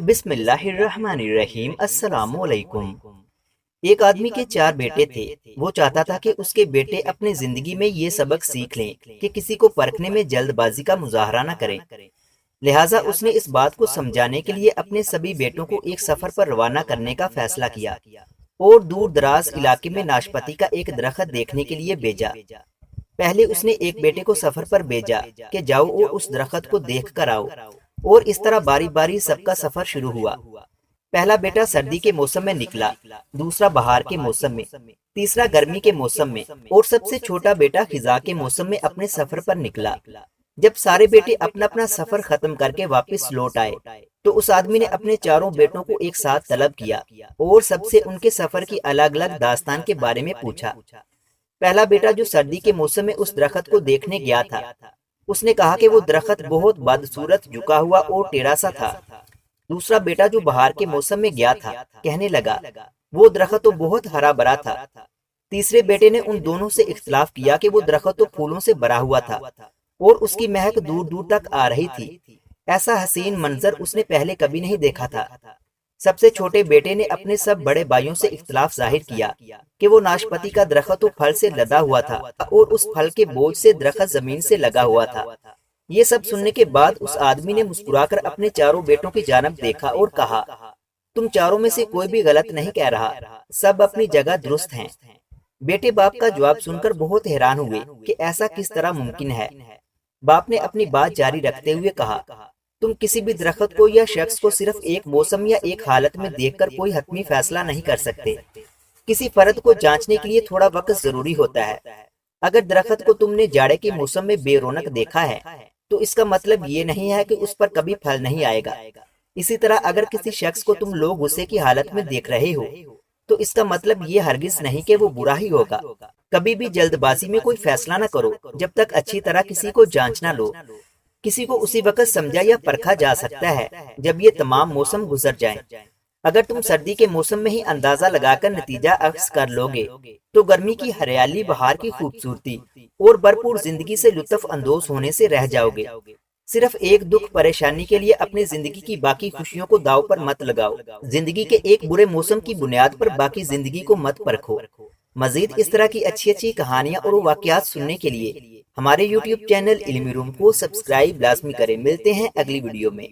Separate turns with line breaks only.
بسم اللہ الرحمن الرحیم۔ السلام علیکم۔ ایک آدمی کے 4 بیٹے تھے۔ وہ چاہتا تھا کہ اس کے بیٹے اپنی زندگی میں یہ سبق سیکھ لیں کہ کسی کو پرکھنے میں جلد بازی کا مظاہرہ نہ کریں۔ لہٰذا اس نے اس بات کو سمجھانے کے لیے اپنے سبھی بیٹوں کو ایک سفر پر روانہ کرنے کا فیصلہ کیا اور دور دراز علاقے میں ناشپاتی کا ایک درخت دیکھنے کے لیے بھیجا۔ پہلے اس نے ایک بیٹے کو سفر پر بھیجا کہ جاؤ اور اس درخت کو دیکھ کر آؤ، اور اس طرح باری باری سب کا سفر شروع ہوا۔ پہلا بیٹا سردی کے موسم میں نکلا، دوسرا بہار کے موسم میں، تیسرا گرمی کے موسم میں، اور سب سے چھوٹا بیٹا خزاں کے موسم میں اپنے سفر پر نکلا۔ جب سارے بیٹے اپنا اپنا سفر ختم کر کے واپس لوٹ آئے تو اس آدمی نے اپنے چاروں بیٹوں کو ایک ساتھ طلب کیا اور سب سے ان کے سفر کی الگ الگ داستان کے بارے میں پوچھا۔ پہلا بیٹا جو سردی کے موسم میں اس درخت کو دیکھنے گیا تھا، اس نے کہا کہ وہ درخت بہت بدصورت، جھکا ہوا اور ٹیڑھا سا تھا۔ دوسرا بیٹا جو بہار کے موسم میں گیا تھا کہنے لگا وہ درخت تو بہت ہرا بھرا تھا۔ تیسرے بیٹے نے ان دونوں سے اختلاف کیا کہ وہ درخت تو پھولوں سے بھرا ہوا تھا اور اس کی مہک دور دور تک آ رہی تھی۔ ایسا حسین منظر اس نے پہلے کبھی نہیں دیکھا تھا۔ سب سے چھوٹے بیٹے نے اپنے سب بڑے بھائیوں سے اختلاف ظاہر کیا کہ وہ ناشپاتی کا درخت تو پھل سے لدا ہوا تھا اور اس پھل کے بوجھ سے درخت زمین سے لگا ہوا تھا۔ یہ سب سننے کے بعد اس آدمی نے مسکرا کر اپنے چاروں بیٹوں کی جانب دیکھا اور کہا، تم چاروں میں سے کوئی بھی غلط نہیں کہہ رہا، سب اپنی جگہ درست ہیں۔ بیٹے باپ کا جواب سن کر بہت حیران ہوئے کہ ایسا کس طرح ممکن ہے۔ باپ نے اپنی بات جاری رکھتے ہوئے کہا، تم کسی بھی درخت کو یا شخص کو صرف ایک موسم یا ایک حالت میں دیکھ کر کوئی حتمی فیصلہ نہیں کر سکتے۔ کسی فرد کو جانچنے کے لیے تھوڑا وقت ضروری ہوتا ہے۔ اگر درخت کو تم نے جاڑے کے موسم میں بے رونق دیکھا ہے تو اس کا مطلب یہ نہیں ہے کہ اس پر کبھی پھل نہیں آئے گا۔ اسی طرح اگر کسی شخص کو تم لوگ غصے کی حالت میں دیکھ رہے ہو تو اس کا مطلب یہ ہرگز نہیں کہ وہ برا ہی ہوگا۔ کبھی بھی جلد بازی میں کوئی فیصلہ نہ کرو جب تک اچھی طرح کسی کو جانچ نہ لو۔ کسی کو اسی وقت سمجھا یا پرکھا جا سکتا ہے جب یہ تمام موسم گزر جائیں۔ اگر تم سردی کے موسم میں ہی اندازہ لگا کر نتیجہ اخذ کر لو گے تو گرمی کی ہریالی، بہار کی خوبصورتی اور بھرپور زندگی سے لطف اندوز ہونے سے رہ جاؤ گے۔ صرف ایک دکھ پریشانی کے لیے اپنی زندگی کی باقی خوشیوں کو داؤ پر مت لگاؤ۔ زندگی کے ایک برے موسم کی بنیاد پر باقی زندگی کو مت پرکھو۔ مزید اس طرح کی اچھی اچھی کہانیاں اور واقعات سننے کے لیے ہمارے YouTube چینل علمی روم کو سبسکرائب لازمی کریں۔ ملتے ہیں اگلی ویڈیو میں۔